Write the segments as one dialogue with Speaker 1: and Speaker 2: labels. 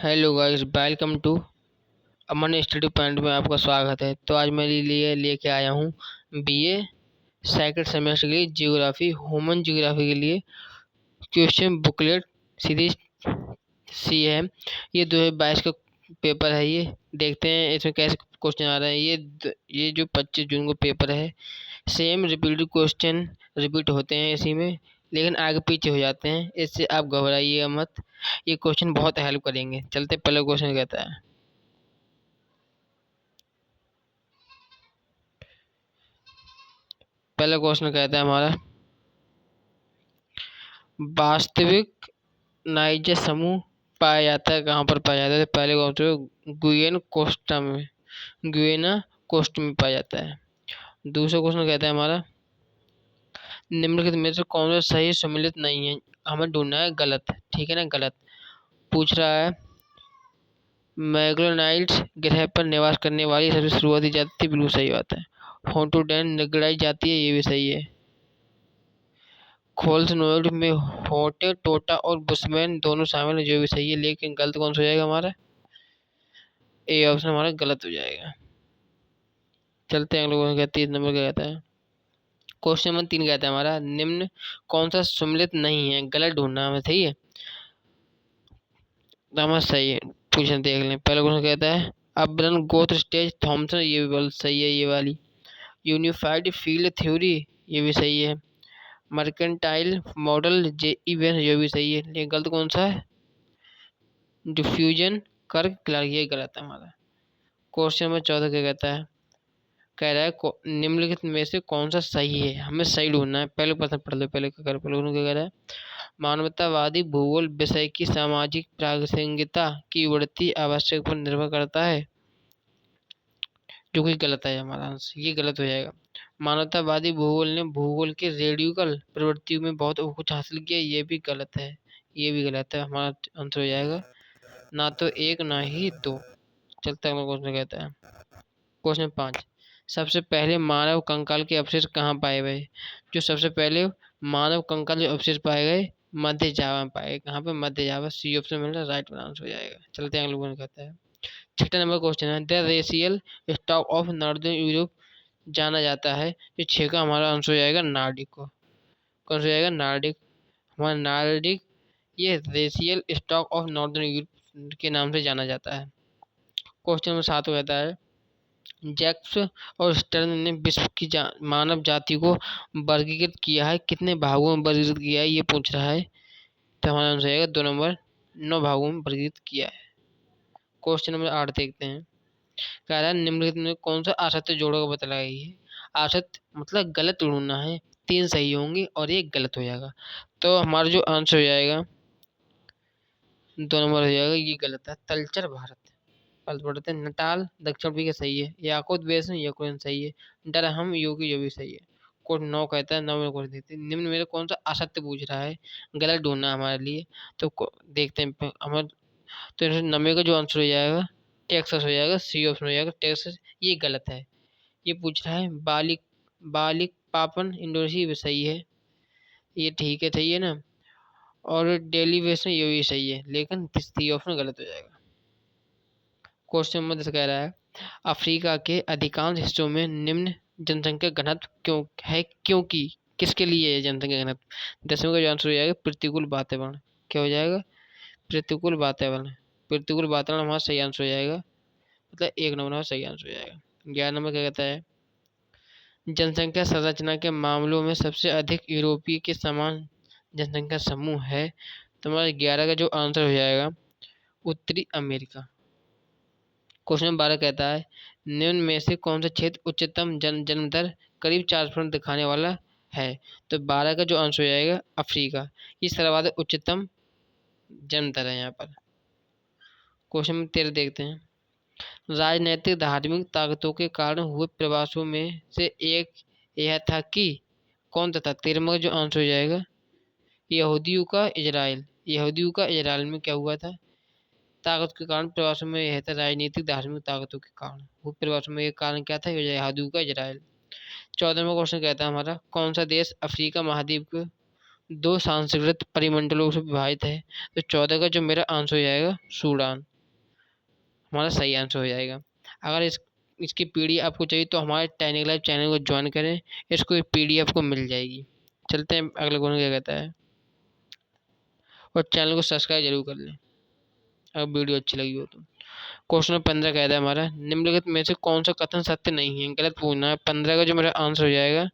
Speaker 1: Hello guys, welcome to Aman study point में आपका स्वागत है। तो आज मेरे लिए लेके आया हूँ बीए सेकंड सेमेस्टर के लिए जियोग्राफी, ह्यूमन जियोग्राफी के लिए क्वेश्चन बुकलेट सीरीज सी है। ये 2022 का पेपर है। ये देखते हैं इसमें कैसे क्वेश्चन आ रहे हैं। ये जो 25 जून को पेपर है, सेम रिपीटेड क्वेश्चन रिपीट होते हैं इसी में, लेकिन आगे पीछे हो जाते हैं। इससे आप घबराइएगा मत, ये क्वेश्चन बहुत हेल्प करेंगे। चलते पहले क्वेश्चन कहता है। पहला क्वेश्चन कहता है हमारा, वास्तविक नाइजर समूह पाया जाता है कहाँ पर पाया जाता है। पहले क्वेश्चन गुयेन कोस्टा में, गुयेना कोस्ट में पाया जाता है। दूसरा क्वेश्चन कहता है हमारा, निम्नलिखित में से कौन सा सही सम्मिलित नहीं है। हमें ढूंढना है गलत, ठीक है ना। गलत पूछ रहा है। मैग्लोनाइड्स ग्रह पर निवास करने वाली सबसे शुरुआती जाति, बिल्कुल सही बात है। होटोडेन निगड़ाई जाती है, ये भी सही है। खोल्सनोइड में होटे, टोटा और बुशमैन दोनों शामिल है, जो भी सही है। लेकिन गलत कौन सा हो जाएगा हमारा? ए ऑप्शन हमारा गलत हो जाएगा। चलते हैं अगले क्वेश्चन। 30 नंबर का कहता है, क्वेश्चन नंबर 3 कहता है हमारा, निम्न कौन सा सम्मिलित नहीं है। गलत ढूंढना हमें, सही है तो हमारा सही है। क्वेश्चन देख लें। पहला क्वेश्चन कहता है, अबरन गोत्र स्टेज थॉमसन, ये भी बिल्कुल सही है। ये वाली यूनिफाइड फील्ड थ्योरी, ये भी सही है। मर्केंटाइल मॉडल जे इवेंट, ये भी सही है। लेकिन गलत कौन सा है? डिफ्यूजन कर्क क्लार्क, ये गलत है हमारा। क्वेश्चन नंबर 14 क्या कहता है? कह रहा है निम्नलिखित में से कौन सा सही है। हमें सही ढूंढना है। पहले प्रश्न पढ़ लो। पहले क्या कह रहा है? मानवतावादी भूगोल विषय की सामाजिक प्रासंगिकता की बढ़ती आवश्यकता पर निर्भर करता है, जो कि गलत है हमारा आंसर। ये गलत हो जाएगा। मानवतावादी भूगोल ने भूगोल के रेडिकल प्रवृत्तियों में बहुत कुछ हासिल किया, ये भी गलत है। ये भी गलत है, हमारा आंसर हो जाएगा ना तो एक ना ही दो। चलते अगला क्वेश्चन कहता है। क्वेश्चन 5, सबसे पहले मानव कंकाल के अवशेष कहाँ पाए गए। जो सबसे पहले मानव कंकाल के अवशेष पाए गए, मध्य जावा में पाए गए। कहाँ पे? मध्य जावा। सी ऑप्शन मिल रहा है, राइट आंसर हो जाएगा। चलते हैं अगले क्वेश्चन कहता है। 6 नंबर क्वेश्चन है, the racial stock of northern Europe जाना जाता है। जो 6 का हमारा आंसर हो जाएगा नार्डिक को। कौन सा हो जाएगा? नार्डिक। हमारा नार्डिक ये racial stock of northern Europe के नाम से जाना जाता है। क्वेश्चन नंबर 7 कहता है, जैक्स और स्टर्न ने विश्व की मानव जाति को वर्गीकृत किया है, कितने भागों में वर्गीकृत किया है, ये पूछ रहा है। तो हमारा आंसर आएगा 2 नंबर, 9 भागों में वर्गीकृत किया है। क्वेश्चन नंबर 8 देखते हैं। कह रहा है, निम्नलिखित में कौन सा असत्य जोड़ों का बताइए। असत्य मतलब गलत ढूंढना है। 3 सही होंगे और 1 गलत हो जाएगा। तो हमारा जो आंसर हो जाएगा 2 नंबर हो जाएगा, ये गलत है। तलचर भारत पढ़ते हैं। नटाल दक्षिण अफ्रीका सही है। याकूत बेसन यूक्रेन सही है। डरहम यूके, जो भी सही है। कोड 9 कहता है, 9 में कोड देते हैं, निम्न में से कौन सा असत्य पूछ रहा है, गलत ढूंढना है हमारे लिए। तो देखते हैं हमारे। तो 90 का जो आंसर हो जाएगा टेक्सास हो जाएगा। सी ऑप्शन हो जाएगा टेक्सास, ये गलत है। ये पूछ रहा है बालिक बालिक पापन इंडोनेशिया, भी सही है। ये ठीक है, सही है ना। और डेलीवेशन, ये भी सही है, लेकिन सी ऑप्शन गलत हो जाएगा। क्वेश्चन नंबर 10 कह रहा है, अफ्रीका के अधिकांश हिस्सों में निम्न जनसंख्या घनत्व क्यों है, क्योंकि किसके लिए है जनसंख्या घनत्व। 10वें का जो आंसर हो जाएगा प्रतिकूल वातावरण। क्या हो जाएगा? प्रतिकूल वातावरण। प्रतिकूल वातावरण हमारा सही आंसर हो जाएगा, मतलब 1 नंबर हमारा सही आंसर हो जाएगा। 11 नंबर क्या कहता है, जनसंख्या संरचना के मामलों में सबसे अधिक यूरोपीय के समान जनसंख्या समूह है। तो हमारा 11 का जो आंसर हो जाएगा उत्तरी अमेरिका। क्वेश्चन नंबर 12 कहता है, निम्न में से कौन सा क्षेत्र उच्चतम जन्म दर करीब 4% दिखाने वाला है। तो 12 का जो आंसर हो जाएगा अफ्रीका, ये सर्वाधिक उच्चतम जन्म दर है यहाँ पर। क्वेश्चन नंबर 13 देखते हैं, राजनैतिक धार्मिक ताकतों के कारण हुए प्रवासों में से एक यह था कि कौन सा था। 13 का जो आंसर हो जाएगा यहूदियों का इजराइल। यहूदियों का इजराइल में क्या हुआ था ताकत के कारण प्रवासों में, यह था राजनीतिक धार्मिक ताकतों के कारण वो प्रवासों में। एक कारण क्या था? यहूदियों का इजराइल। 14वां क्वेश्चन कहता है हमारा, कौन सा देश अफ्रीका महाद्वीप के 2 सांस्कृतिक परिमंडलों से विभाजित है। तो 14 का जो मेरा आंसर हो जाएगा सूडान। हमारा सही आंसर हो जाएगा। अगर इसकी पीडीएफ आपको चाहिए तो हमारे टाइनिक लाइव चैनल को ज्वाइन करें, इसको पीडीएफ को मिल जाएगी। चलते हैं अगले क्वेश्चन क्या कहता है, और चैनल को सब्सक्राइब जरूर कर लें अगर वीडियो अच्छी लगी हो तो। क्वेश्चन 15 कहता है हमारा, निम्नलिखित में से कौन सा कथन सत्य नहीं है, गलत पूछना है। 15 का जो मेरा आंसर हो जाएगा,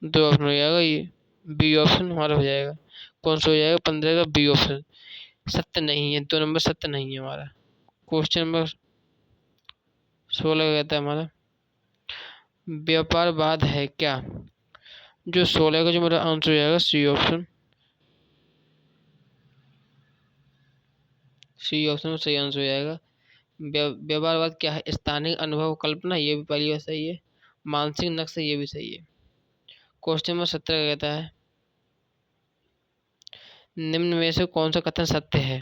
Speaker 1: दो ऑप्शन हो जाएगा, ये बी ऑप्शन हमारा हो जाएगा। कौन सा हो जाएगा 15 का? बी ऑप्शन सत्य नहीं है, 2 नंबर सत्य नहीं है हमारा। क्वेश्चन नंबर 16 कहता है हमारा, व्यापारवाद है क्या? जो 16 का जो मेरा आंसर हो जाएगा, सी ऑप्शन। सी ऑप्शन में सही आंसर हो जाएगा। व्यवहारवाद क्या है? स्थानिक अनुभव कल्पना, ये भी पहली बात सही है। मानसिक नक्शा, ये भी सही है। क्वेश्चन नंबर 17 कहता है, निम्न में से कौन सा कथन सत्य है?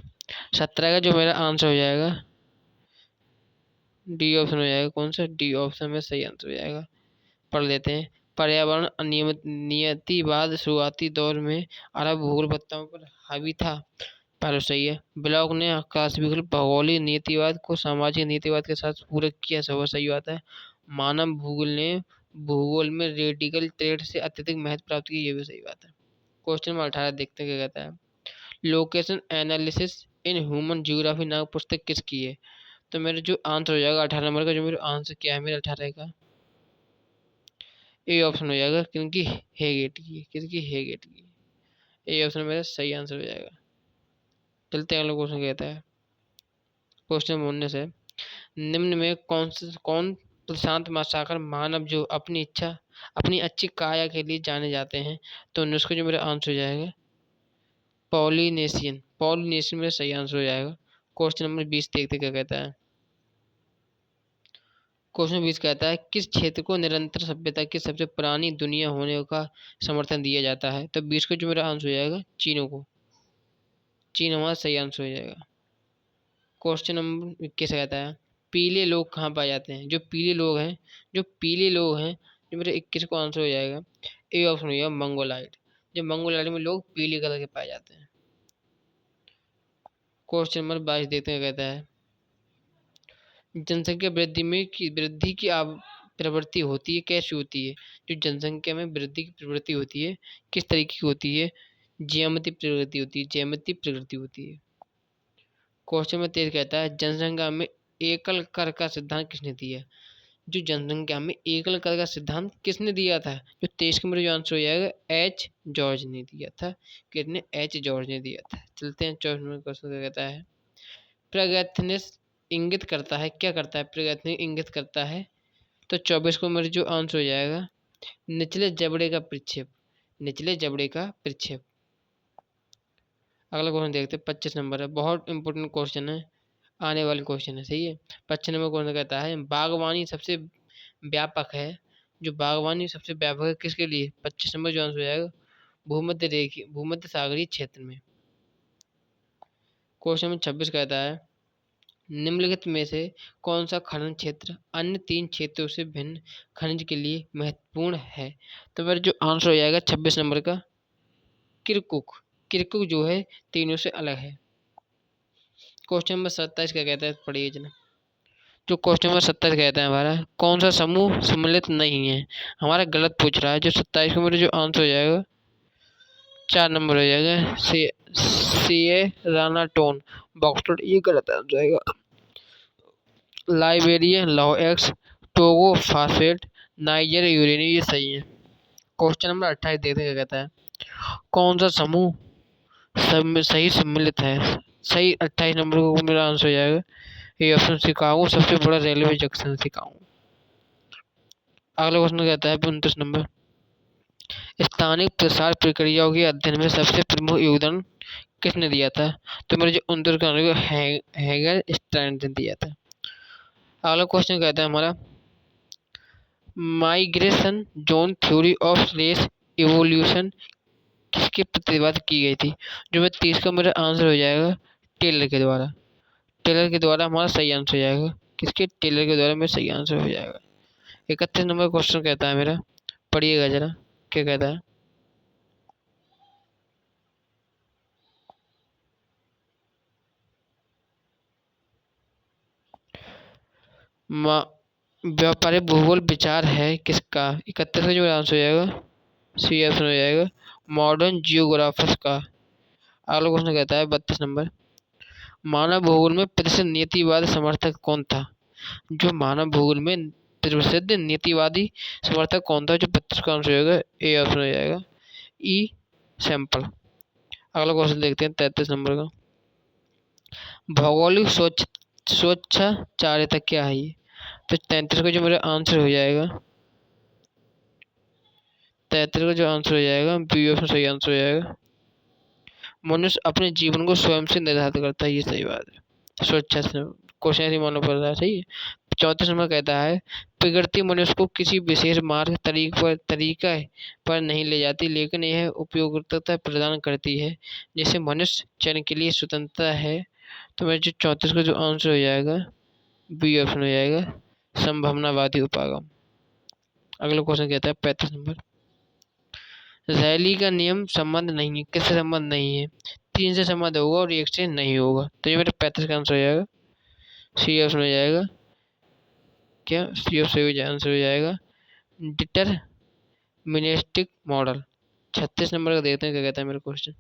Speaker 1: 17 का जो मेरा आंसर हो जाएगा, डी ऑप्शन हो जाएगा। कौन सा? डी ऑप्शन में सही आंसर हो जाएगा। पढ़ लेते हैं। पर्यावरण अनियमित नियतिवाद शुरुआती दौर में अरब भूगोलवेत्ताओं पर हावी था। पहले सही है। ब्लॉक ने आकाशविकल्प भौगोलिक नीतिवाद को सामाजिक नीतिवाद के साथ पूरक किया, सब सही बात है। मानव भूगोल ने भूगोल में रेडिकल ट्रेड से अत्यधिक महत्व प्राप्त की, ये भी सही बात है। क्वेश्चन नंबर 18 देखते हैं क्या कहता है, location analysis in human geography नामक पुस्तक किसकी है? तो मेरा जो आंसर हो जाएगा 18 नंबर का, जो मेरा आंसर क्या है मेरा 18 का, ए ऑप्शन हो जाएगा, क्योंकि हेगेट की, किसकी? हेगेट की। ए ऑप्शन मेरा सही आंसर हो जाएगा। चलते हैं अगला क्वेश्चन कहता है, क्वेश्चन 19 है, निम्न में कौन प्रशांत महासागर मानव जो अपनी अच्छी काया के लिए जाने जाते हैं? तो उसका जो मेरा आंसर हो जाएगा, पॉलिनेशियन। पॉलिनेशियन में सही आंसर हो जाएगा। क्वेश्चन नंबर 20 देखते क्या कहता है। क्वेश्चन 20 कहता है, किस क्षेत्र को निरंतर सभ्यता की सबसे पुरानी दुनिया होने का समर्थन दिया जाता है? तो 20 का जो मेरा आंसर हो जाएगा, चीनों को। चीन हमारा सही आंसर हो जाएगा। क्वेश्चन नंबर 21 कहता है, पीले लोग कहाँ पाए जाते हैं? जो पीले लोग हैं जो मेरे 21 को आंसर हो जाएगा, ए ऑप्शन हो जाएगा, मंगोलाइड। जो मंगोलाइड में लोग पीले कलर के पाए जाते हैं। क्वेश्चन नंबर 22 देखते हैं कहता है, जनसंख्या वृद्धि की प्रवृत्ति होती है, कैसी होती है? जो जनसंख्या में वृद्धि की प्रवृत्ति होती है, किस तरीके की होती है? ज्यामितीय प्रवृत्ति होती है, ज्यामितीय प्रवृत्ति होती है। क्वेश्चन में 23 कहता है, जनसंख्या में एकल कर का सिद्धांत किसने दिया? जो जनसंख्या में एकल कर का सिद्धांत किसने दिया था? जो 23 का मेरा जो आंसर हो जाएगा, एच जॉर्ज ने दिया था। किसने? एच जॉर्ज ने दिया था। चलते हैं 24 नंबर क्वेश्चन का कहता है, प्रागैथियस इंगित करता है, क्या करता है? प्रागैथियस इंगित करता है। तो 24 को मेरा जो आंसर हो जाएगा, निचले जबड़े का प्रक्षेप। निचले जबड़े का प्रक्षेप। अगला क्वेश्चन देखते हैं, 25 नंबर है, बहुत इंपॉर्टेंट क्वेश्चन है, आने वाले क्वेश्चन है, सही है। 25 नंबर क्वेश्चन कहता है, बागवानी सबसे व्यापक है। जो बागवानी सबसे व्यापक है किसके लिए? 25 नंबर जो आंसर हो जाएगा, भूमध्य सागरीय क्षेत्र में। क्वेश्चन नंबर 26 कहता है, निम्नलिखित में से कौन सा खनन क्षेत्र अन्य 3 क्षेत्रों से भिन्न खनिज के लिए महत्वपूर्ण है? तो मेरा जो आंसर हो जाएगा 26 नंबर का, किरकुक। किरकुक जो है तीनों से अलग है। क्वेश्चन नंबर 27 क्या कहता है, पढ़िए जना। जो क्वेश्चन नंबर 27 कहता है हमारा, कौन सा समूह सम्मिलित नहीं है? हमारा गलत पूछ रहा है। जो 27 का मेरा जो आंसर हो जाएगा, 4 नंबर हो जाएगा, सी ए राना टोन बॉक्सटोड, ये गलत आंसर जाएगा। लाइबेरिया लाओएक्स टोगो फास्फेट नाइजर यूरेनियम, ये सही है। क्वेश्चन नंबर 28 देखते क्या कहता है, कौन सा समूह सही सम्मिलित है? सही 28 नंबर को मेरा आंसर हो जाएगा, ये ऑप्शन शिकागो, सबसे बड़ा रेलवे जंक्शन शिकागो। अगला क्वेश्चन कहता है 29 नंबर, स्थानिक प्रसार प्रक्रियाओं के अध्ययन में सबसे प्रमुख योगदान किसने दिया था? तो मेरे जो 29 का आंसर हैगर स्ट्रैंड ने दिया था। अगला क्वेश्चन कहता है हमारा, migration zone theory of race evolution किसके प्रतिपादित की गई थी? जो मैं 30 का मेरा आंसर हो जाएगा, टेलर के द्वारा। टेलर के द्वारा हमारा सही आंसर हो जाएगा। किसके? टेलर के द्वारा मेरा सही आंसर हो जाएगा। 31 नंबर क्वेश्चन कहता है मेरा, पढ़िएगा जरा क्या कहता है, व्यापारिक भूगोल विचार है किसका? 31 का जो आंसर हो जाएगा सी ऑप्शन हो जाएगा मॉडर्न जियोग्राफर्स का। अगला क्वेश्चन कहता है 32 नंबर, मानव भूगोल में प्रसिद्ध नीतिवादी समर्थक कौन था? जो मानव भूगोल में प्रसिद्ध नीतिवादी समर्थक कौन था? जो 32 का आंसर हो जाएगा ए ऑप्शन हो जाएगा ई सैंपल। अगला क्वेश्चन देखते हैं 33 नंबर का, भौगोलिक स्वच्छाचार्यता क्या है ये? तो 33 का जो मेरा आंसर हो जाएगा 33 का जो आंसर हो जाएगा बी ऑप्शन सही आंसर हो जाएगा। मनुष्य अपने जीवन को स्वयं से निर्धारित करता है, ये सही बात है। स्वच्छा से क्वेश्चन ऐसे मानना पड़ रहा है, सही है। 34 नंबर कहता है प्रकृति मनुष्य को किसी विशेष मार्ग तरीका पर नहीं ले जाती, लेकिन यह उपयोगिता प्रदान करती है जिसे मनुष्य चयन के लिए स्वतंत्रता है। तो मेरे जो 34 का जो आंसर हो जाएगा बी ऑप्शन हो जाएगा संभावनावादी उपागम। अगला क्वेश्चन कहता है 35 नंबर, रैली का नियम संबंध नहीं है, किससे संबंध नहीं है? 3 से संबंध होगा और 1 से नहीं होगा। तो ये मेरा 35 का आंसर हो जाएगा सी ऑप्शन हो जाएगा क्या सी ऑप्शन आंसर हो जाएगा डिटरमिनिस्टिक मॉडल। 36 नंबर का देखते हैं क्या कहता है मेरा क्वेश्चन,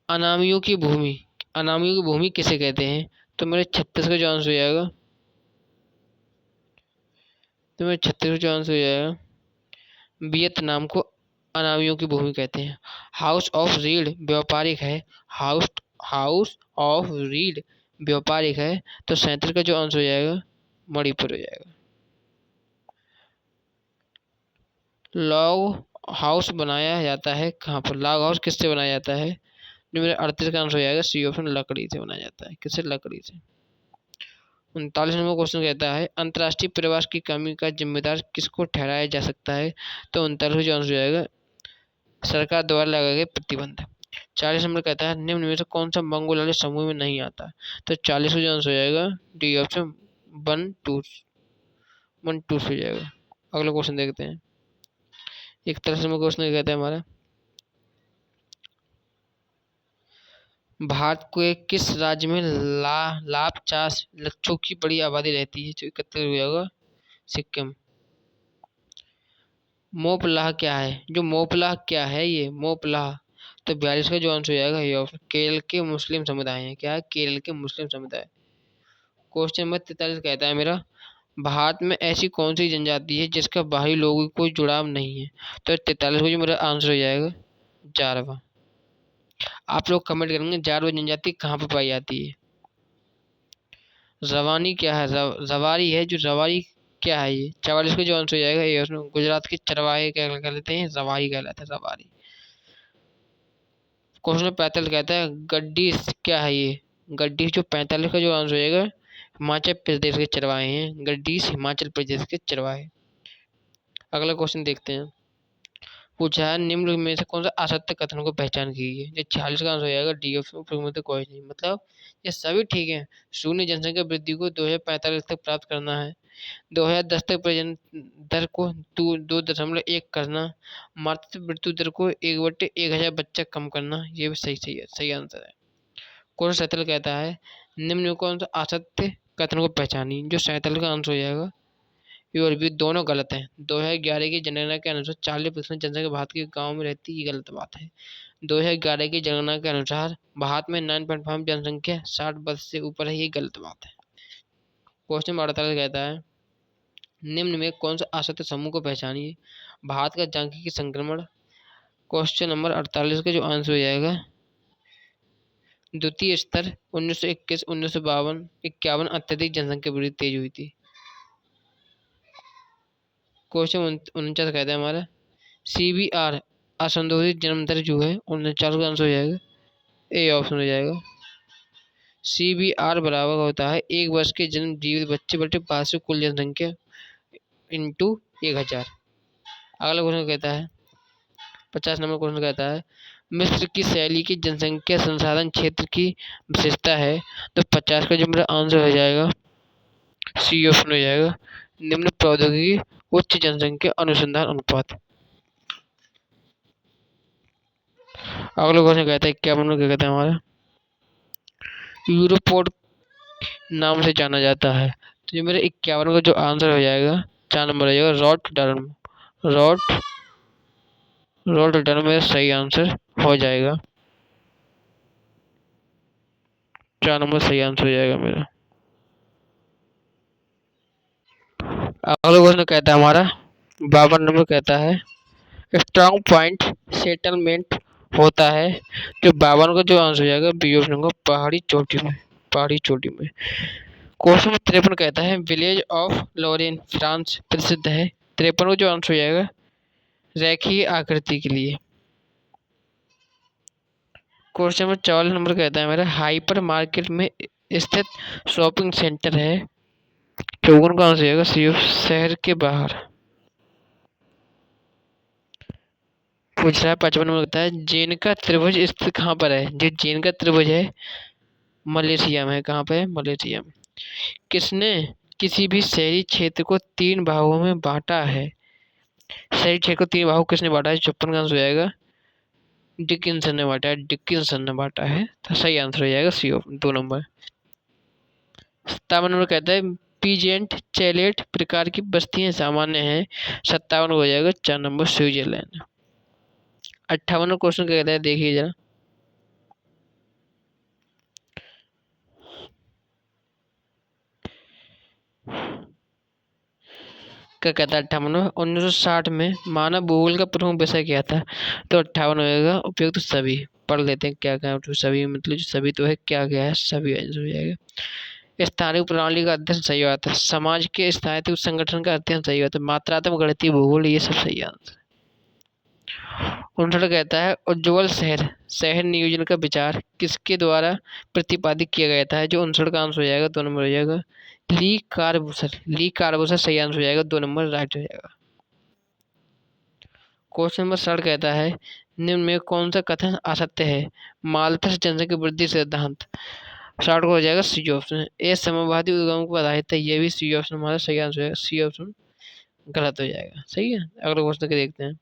Speaker 1: अनामियों की भूमि किसे कहते हैं? तो मेरे 36 का जो आंसर हो जाएगा वियतनाम को अनामियों की भूमि कहते हैं। हाउस ऑफ रीड व्यापारिक है, हाउस ऑफ रीड व्यापारिक है। तो 37 का जो आंसर हो जाएगा मणिपुर हो जाएगा। लॉग हाउस बनाया जाता है कहाँ पर? लॉग हाउस किससे बनाया जाता है? जो मेरा 38 का आंसर हो जाएगा सी ऑप्शन लकड़ी से बनाया जाता है। किससे? लकड़ी से। 39 नंबर क्वेश्चन कहता है अंतर्राष्ट्रीय प्रवास की कमी का जिम्मेदार किसको ठहराया जा सकता है? तो 39 जो आंसर हो जाएगा सरकार द्वारा लगाए गए प्रतिबंध। 40 नंबर कहता है निम्न में से कौन सा मंगोलिया समूह में नहीं आता? तो 40 का जो आंसर हो जाएगा डी ऑप्शन 1 2 हो जाएगा। अगला क्वेश्चन देखते हैं 41 नंबर क्वेश्चन कहता है हमारा भारत के किस राज्य में लाभ 50 लक्षों की बड़ी आबादी रहती है? जो 31 हो जाएगा सिक्किम। मोपलाह क्या है? जो मोपलाह क्या है ये मोपलाह? तो 42 का जो आंसर हो जाएगा ये ऑप्शन केरल के मुस्लिम समुदाय है। क्या है? केरल के मुस्लिम समुदाय। क्वेश्चन नंबर 43 कहता है मेरा भारत में ऐसी कौन सी जनजाति है जिसका बाहरी लोगों को कोई जुड़ाव नहीं है? तो 43 को जो मेरा आंसर हो जाएगा जारवा। आप लोग कमेंट करेंगे जारवा जनजाति कहाँ पर पाई जाती है? रवानी क्या है? रवारी है। जो रवारी क्या है ये? 44 का जो आंसर हो जाएगा ये उसमें गुजरात के चरवाहे क्या कहलाते हैं? रवारी कहलाते हैं रवारी। क्वेश्चन 45 कहता है गड्डी क्या है ये? गड्डी जो 45 का जो आंसर हो जाएगा हिमाचल प्रदेश के चरवाहे हैं। गड्डी हिमाचल प्रदेश के चरवाहे। अगला क्वेश्चन देखते हैं पूछा है निम्न में से कौन सा असत्य कथन को पहचान कीजिए? ये 46 का आंसर हो जाएगा डी ऑप्शन में तो कोई नहीं। मतलब ये सभी ठीक है। शून्य जनसंख्या वृद्धि को 2045 तक प्राप्त करना है, 2010 तक प्रजनन दर को 2.1 करना, मातृ मृत्यु दर को 1/1000 बच्चा कम करना, ये भी सही आंसर है। क्वेश्चन 47 कहता है निम्न में कौन सा असत्य कथन को पहचानी? जो 47 का आंसर हो जाएगा ये और भी दोनों गलत हैं। 2011 की जनगणना के अनुसार 40% जनसंख्या भारत के गाँव में रहती है, ये गलत बात है। 2011 की जनगणना के अनुसार भारत में 9.5 जनसंख्या 60 वर्ष से ऊपर है, ये गलत बात है। क्वेश्चन 48 कहता है निम्न में कौन सा असत्य समूह को पहचानिए? भारत का सांख्यिकी संक्रमण। क्वेश्चन नंबर 48 का जो आंसर हो जाएगा द्वितीय स्तर 1921 1952 51 अत्यधिक जनसंख्या वृद्धि तेज हुई थी। क्वेश्चन 49 कहता है हमारा CBR असंशोधित जन्म दर जो है 49 का आंसर हो जाएगा ए ऑप्शन हो जाएगा। CBR बराबर होता है 1 वर्ष के जन्म जीवित बच्चे बटे वार्षिक कुल जनसंख्या इंटू 1000। अगला क्वेश्चन कहता है 50 नंबर क्वेश्चन कहता है मिस्र की शैली की जनसंख्या संसाधन क्षेत्र की विशेषता है। तो 50 का जो मेरा आंसर हो जाएगा सी ऑप्शन हो जाएगा निम्न प्रौद्योगिकी उच्च जनसंख्या अनुसंधान अनुपात। अगला क्वेश्चन कहता है क्या कहता है हमारा यूरोपोड नाम से जाना जाता है। तो ये मेरे 51 का जो आंसर हो जाएगा 4 नंबर हो जाएगा रोटरडम। रोट रोटरडम मेरा सही आंसर हो जाएगा। 4 नंबर सही आंसर हो जाएगा मेरा। अगला क्वेश्चन कहता है हमारा 52 नंबर कहता है स्ट्रॉन्ग पॉइंट सेटलमेंट होता है। जो 52 का जो आंसर हो जाएगा बी ऑप्शन का पहाड़ी चोटी में। पहाड़ी चोटी में। क्वेश्चन नंबर 53 कहता है विलेज ऑफ लॉरेन फ्रांस प्रसिद्ध है। 53 का जो आंसर हो जाएगा रेखीय आकृति के लिए। क्वेश्चन नंबर 44 नंबर कहता है मेरा हाइपर मार्केट में स्थित शॉपिंग सेंटर है। 54 का आंसर हो जाएगा शहर के बाहर। पूछ रहा है 55 नंबर कहता है जैन का त्रिभुज स्थित कहाँ पर है। जो जैन का त्रिभुज है मलेशिया में। कहाँ पे है? मलेशिया में। किसने किसी भी शहरी क्षेत्र को 3 भागों में बांटा है। शहरी क्षेत्र को 3 भागों किसने बांटा है? 54 का आंसर हो जाएगा डिकिंसन ने बांटा है। डिकिंसन ने बांटा है। तो सही आंसर हो जाएगा सी ऑप्शन 2 नंबर। 57 नंबर कहता है पीजेंट चैलेट प्रकार की बस्तियां सामान्य हैं। 57 हो जाएगा 4 नंबर स्विट्जरलैंड। 58 क्वेश्चन कहता है देखिए जरा क्या कहता है 58 1960 में मानव भूगोल का प्रमुख विषय क्या था। तो 58 होगा उपयुक्त सभी। पढ़ लेते हैं क्या क्या है तो सभी मतलब जो सभी तो है क्या क्या है सभी आंसर हो जाएगा। स्थानिक प्रणाली का अध्ययन सही बात है। समाज के स्थायित्व संगठन का अध्ययन सही बात है। मात्रात्मक गणितीय भूगोल ये सब सही आंसर। 59 कहता है उज्ज्वल शहर शहर नियोजन का विचार किसके द्वारा प्रतिपादित किया गया था। जो 59 का आंसर हो जाएगा 2 नंबर हो जाएगा ली कार्बूसर। ली कार्बूसर सही आंसर हो जाएगा 2 नंबर राइट हो जाएगा। क्वेश्चन नंबर 60 कहता है निम्न में कौन सा कथन असत्य है। माल्थस जनसंख्या वृद्धि सिद्धांत। 60 को हो जाएगा सी ऑप्शन। ए समवादी उद्गम को आधारित है। ये भी सी ऑप्शन हमारा सही आंसर है। सी ऑप्शन गलत हो जाएगा। सही है। अगला क्वेश्चन के देखते हैं।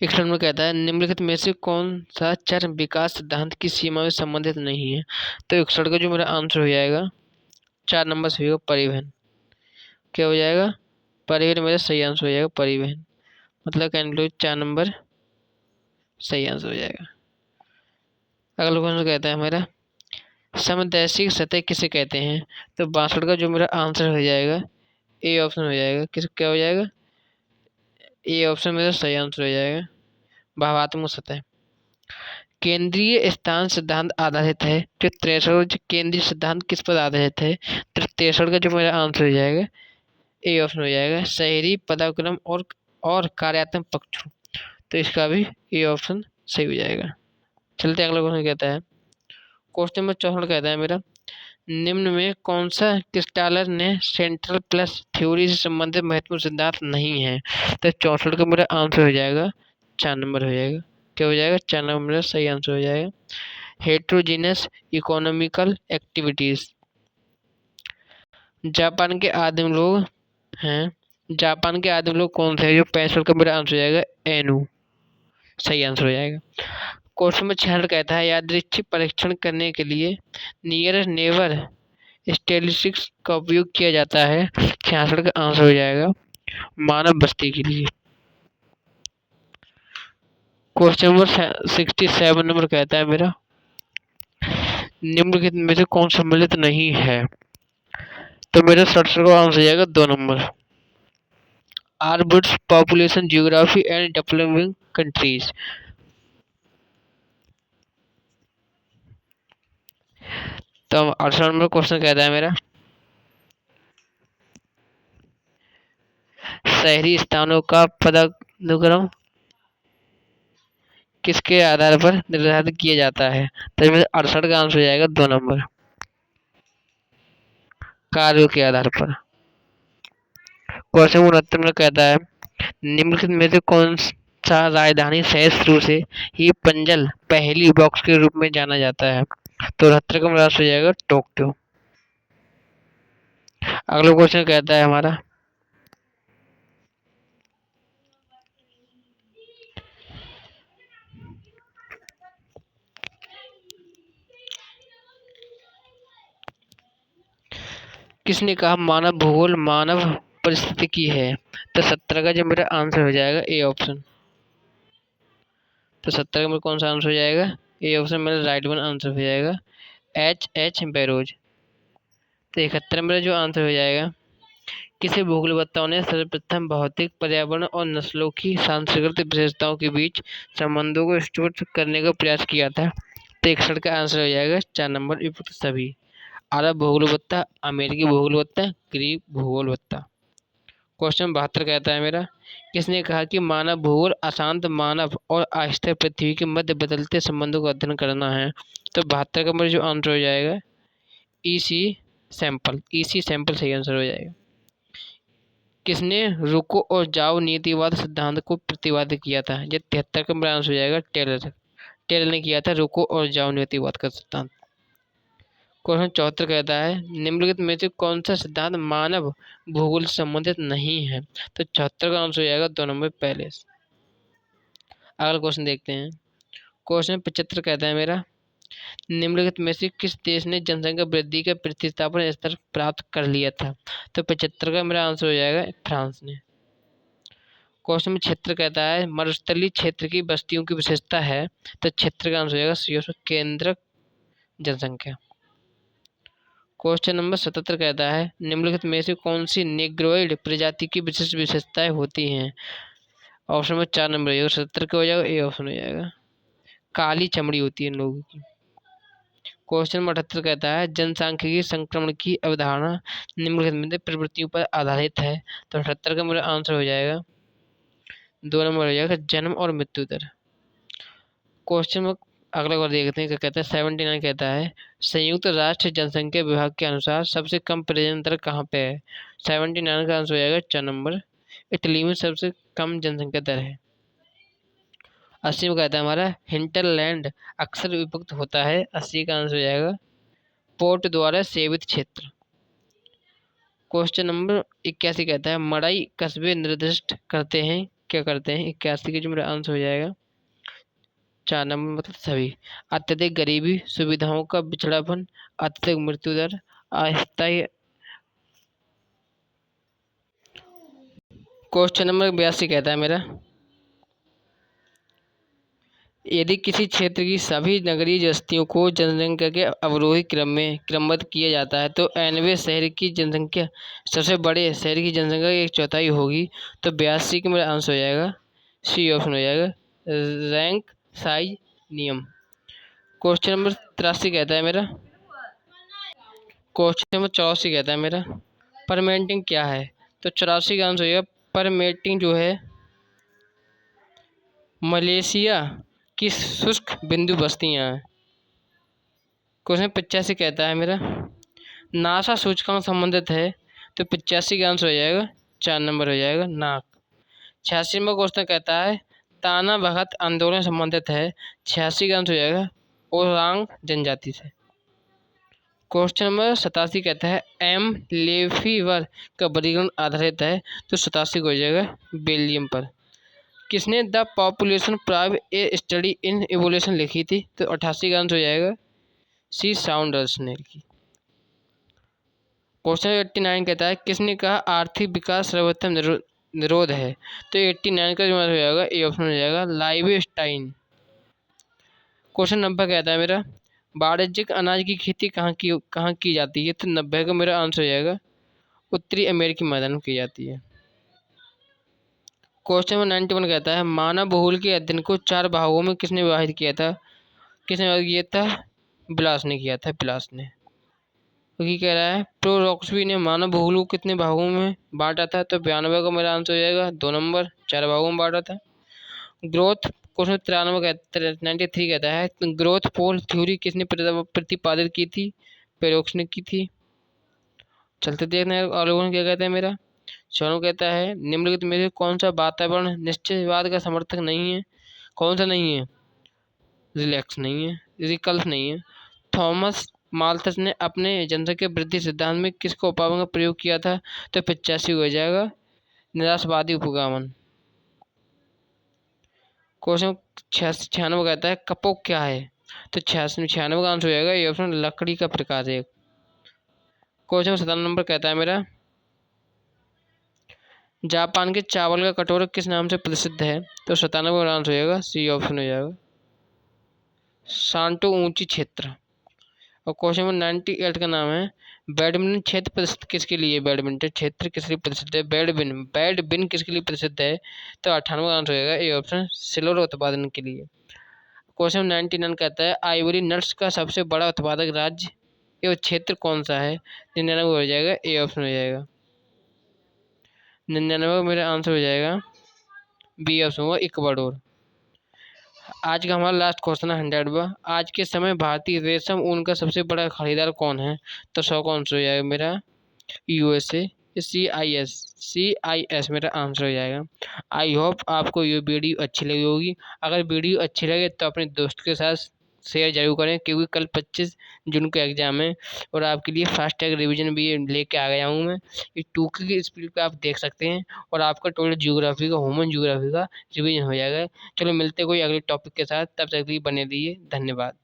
Speaker 1: 61 में कहता है निम्नलिखित में से कौन सा चर विकास सिद्धांत की सीमा में संबंधित नहीं है। तो 61 का जो मेरा आंसर हो जाएगा 4 नंबर सही होगा परिवहन। क्या हो जाएगा? परिवहन मेरा सही आंसर हो जाएगा परिवहन। मतलब कैलकुलेट 4 नंबर सही आंसर हो जाएगा। अगला क्वेश्चन कहता है मेरा समदैशिक सतह किसे कहते हैं। तो 62 का जो मेरा आंसर हो जाएगा ए ऑप्शन हो जाएगा। किस क्या हो जाएगा? ए ऑप्शन मेरा सही आंसर हो जाएगा भावात्मक सतह। केंद्रीय स्थान सिद्धांत आधारित है। जो 63 केंद्रीय सिद्धांत किस पर आधारित है। तो 63 का जो मेरा आंसर हो जाएगा ए ऑप्शन हो जाएगा शहरी पदानुक्रम और कार्यात्मक पक्षों। तो इसका भी ए ऑप्शन सही हो जाएगा। चलते अगला क्वेश्चन कहता है क्वेश्चन नंबर 64 कहता है मेरा निम्न में कौन सा क्रिस्टालर ने सेंट्रल प्लस थ्योरी से संबंधित महत्वपूर्ण सिद्धांत नहीं है। तो 64 का मेरा आंसर हो जाएगा 4 नंबर हो जाएगा। क्या हो जाएगा? 4 नंबर मेरा सही आंसर हो जाएगा हेट्रोजीनियस इकोनॉमिकल एक्टिविटीज। जापान के आदिम लोग हैं। जापान के आदिम लोग कौन से हैं? जो 65 का मेरा आंसर हो जाएगा एनु। सही आंसर हो जाएगा। क्वेश्चन में 66 कहता है यादृच्छिक परीक्षण करने के लिए नियर नेबर स्टैटिस्टिक्स का उपयोग किया जाता है। 66 का आंसर हो जाएगा मानव बस्ती के लिए। क्वेश्चन नंबर 67 नंबर कहता है मेरा निम्नलिखित में से कौन सम्मिलित नहीं है। तो मेरा 67 का आंसर हो जाएगा 2 number orbits population geography and developing countries. तो 68 नंबर क्वेश्चन कहता है मेरा शहरी स्थानों का पदानुक्रम किसके आधार पर निर्धारित किया जाता है। तो इसमें 68 का आंसर हो जाएगा 2 नंबर कार्यों के आधार पर। क्वेश्चन 69 में कहता है निम्नलिखित में से कौन सा राजधानी शहर शुरू से ही पंजल पहली बॉक्स के रूप में जाना जाता है। तो 73 का आंसर हो जाएगा टोक्यो। अगला क्वेश्चन कहता है हमारा किसने कहा मानव भूगोल मानव परिस्थितिकी है? तो 17 का जो मेरा आंसर हो जाएगा ए ऑप्शन। तो 17 का मेरा कौन सा आंसर हो जाएगा? ए ऑप्शन मेरा राइट वन आंसर हो जाएगा, एच बैरोज। तो 71 मेरा जो आंसर हो जाएगा, किसी भूगोलवेत्ताओं ने सर्वप्रथम भौतिक पर्यावरण और नस्लों की सांस्कृतिक विशेषताओं के बीच संबंधों को स्टोर करने का प्रयास किया था? तो 61 का आंसर हो जाएगा 4 नंबर युक्त सभी। अरब भूगोलवेत्ता, अमेरिकी भूगोलवेत्ता, ग्रीक भूगोलवेत्ता। क्वेश्चन 72 कहता है मेरा, किसने कहा कि मानव भूगोल अशांत मानव और अस्थिर पृथ्वी के मध्य बदलते संबंधों का अध्ययन करना है? तो 72 का मेरा जो आंसर हो जाएगा ईसी सैंपल। ईसी सैंपल सही आंसर हो जाएगा। किसने रुको और जाओ नीतिवाद सिद्धांत को प्रतिपादित किया था? ये 73 का मेरा आंसर हो जाएगा टेलर। टेलर ने किया था रुको और जाओ नीतिवाद का सिद्धांत। क्वेश्चन 74 कहता है, निम्नलिखित में से कौन सा सिद्धांत मानव भूगोल से संबंधित नहीं है? तो 74 का आंसर हो जाएगा 2 नंबर पैलेस। अगला क्वेश्चन देखते हैं। क्वेश्चन 75 कहता है मेरा, निम्नलिखित में से किस देश ने जनसंख्या वृद्धि का प्रतिस्थापन स्तर प्राप्त कर लिया था? तो 75 का मेरा आंसर हो जाएगा फ्रांस ने। क्वेश्चन में 76 कहता है, मरुस्थलीय क्षेत्र की बस्तियों की विशेषता है? तो 76 का आंसर हो जाएगा सी केंद्रक जनसंख्या। क्वेश्चन नंबर 77 कहता है, निम्नलिखित में से कौन सी नेग्रोइड प्रजाति की विशिष्ट विशेषताएं होती हैं? ऑप्शन में 4 नंबर हो जाएगा, 77 का हो जाएगा ए ऑप्शन हो जाएगा, काली चमड़ी होती है इन लोगों की। क्वेश्चन नंबर 78 कहता है, जनसांख्यिकी संक्रमण की अवधारणा निम्नलिखित में से प्रवृत्तियों पर आधारित है? तो 78 का मेरा आंसर हो जाएगा 2 नंबर हो जाएगा, जन्म और मृत्यु दर। क्वेश्चन में अगला बार देखते हैं क्या कहता है। 79 कहता है, संयुक्त राष्ट्र जनसंख्या विभाग के अनुसार सबसे कम प्रजनन दर कहाँ पे है? 79 का आंसर हो जाएगा 4 नंबर, इटली में सबसे कम जनसंख्या दर है। 80 में कहता है हमारा, हिंटरलैंड अक्सर विभक्त होता है? 80 का आंसर हो जाएगा पोर्ट द्वारा सेवित क्षेत्र। क्वेश्चन नंबर 81 कहता है, मड़ई कस्बे निर्दिष्ट करते हैं, क्या करते हैं? 81 का जो मेरा आंसर हो जाएगा 4 नंबर मतलब सभी। अत्यधिक गरीबी, सुविधाओं का पिछड़ापन, अत्यधिक मृत्यु दर, अस्थायी। क्वेश्चन नंबर 82 कहता है मेरा, यदि किसी क्षेत्र की सभी नगरीय बस्तियों को जनसंख्या के अवरोही क्रम में क्रमबद्ध किया जाता है तो एनवे शहर की जनसंख्या सबसे बड़े शहर की जनसंख्या की 1/4 होगी? तो 82 का मेरा आंसर हो जाएगा सी ऑप्शन हो जाएगा, रैंक साइज नियम। क्वेश्चन नंबर 83 कहता है मेरा, क्वेश्चन नंबर 84 कहता है मेरा, परमेंटिंग क्या है? तो 84 का आंसर हो जाएगा, परमेंटिंग जो है मलेशिया की शुष्क बिंदु बस्तियां हैं। क्वेश्चन 85 कहता है मेरा, नासा सूचकांक संबंधित है? तो 85 का आंसर हो जाएगा 4 नंबर हो जाएगा नाक। 86 में क्वेश्चन कहता है, ताना भगत आंदोलन संबंधित है? 86 का आंसर हो जाएगा ओरांग जनजाति से। क्वेश्चन नंबर 87 कहता है, एम लेफीवर का वर्गीकरण आधारित है? तो 87 को हो जाएगा बेल्जियम पर। किसने द पॉपुलेशन प्राइव ए स्टडी इन इवोल्यूशन लिखी थी? तो 88 का आंसर हो जाएगा सी साउंडर्स ने लिखी। क्वेश्चन 89 कहता है, किसने कहा आर्थिक विकास सर्वोत्तम निरोध है? तो 89 का जो हो जाएगा ए ऑप्शन हो जाएगा लाइवेस्टाइन। क्वेश्चन 90 कहता है मेरा, वाणिज्यिक अनाज की खेती कहाँ की जाती है? तो 90 का मेरा आंसर हो जाएगा उत्तरी अमेरिकी मैदान में की जाती है। क्वेश्चन नंबर 91 कहता है, मानव भूगोल के अध्ययन को 4 भागों में किसने विभाजित किया था? किसने विभाजित किया था? ब्लास ने किया था, ब्लास ने। क्योंकि कह रहा है प्रोरॉक्सबी ने मानव भूगोल को कितने भागों में बांटा था? तो 92 का मेरा आंसर हो जाएगा 2 नंबर, 4 भागों में बांटा था। ग्रोथ क्वेश्चन 93 कहता है, ग्रोथ पोल थ्योरी किसने प्रतिपादित की थी? पेरोक्स ने की थी। चलते देखना है और लोगों ने क्या कहता है मेरा। सोनू कहता है, निम्नलिखित में से कौन सा वातावरण निश्चयवाद का समर्थक नहीं है? कौन सा नहीं है? रिलैक्स नहीं है, रिकल्फ नहीं है। थॉमस माल्थस ने अपने जनसंख्या वृद्धि सिद्धांत में किस उपागम का प्रयोग किया था? तो 85 हो जाएगा निराशवादी उपगमन। क्वेश्चन 96 कहता है, कपोक क्या है? तो 96 का आंसर हो जाएगा ये ऑप्शन लकड़ी का प्रकार है। क्वेश्चन 97 नंबर कहता है मेरा, जापान के चावल का कटोरा किस नाम से प्रसिद्ध है? तो 97 का आंसर हो जाएगा सी ऑप्शन हो जाएगा, सांटो ऊंची क्षेत्र। और क्वेश्चन नंबर 98 का नाम है, बैडमिंटन क्षेत्र प्रसिद्ध किसके लिए? बैडमिंटन क्षेत्र किस लिए प्रसिद्ध है? बैडबिन किसके लिए प्रसिद्ध है? तो 98 का आंसर हो जाएगा ए ऑप्शन, सिल्वर उत्पादन के लिए। क्वेश्चन 99 कहता है, आइवरी नट्स का सबसे बड़ा उत्पादक राज्य एवं क्षेत्र कौन सा है? 99 हो जाएगा ए ऑप्शन हो जाएगा, 99 मेरा आंसर हो जाएगा बी ऑप्शन हुआ इक्वाडोर। आज का हमारा लास्ट क्वेश्चन है 100वां, आज के समय भारतीय रेशम ऊन का सबसे बड़ा खरीदार कौन है? तो 100 का आंसर हो जाएगा मेरा यूएसए, CIS मेरा आंसर हो जाएगा। आई होप आपको ये वीडियो अच्छी लगी होगी। अगर वीडियो अच्छी लगे तो अपने दोस्त के साथ शेयर जरूर करें, क्योंकि कल 25 जून को एग्जाम है और आपके लिए फास्ट टैग रिवीजन भी लेके आ गया हूँ मैं। ये 2 की स्पीड पे आप देख सकते हैं और आपका टोटल जियोग्राफी का, ह्यूमन जियोग्राफी का रिवीजन हो जाएगा। चलो मिलते कोई अगले टॉपिक के साथ, तब तक के लिए बने रहिए, धन्यवाद।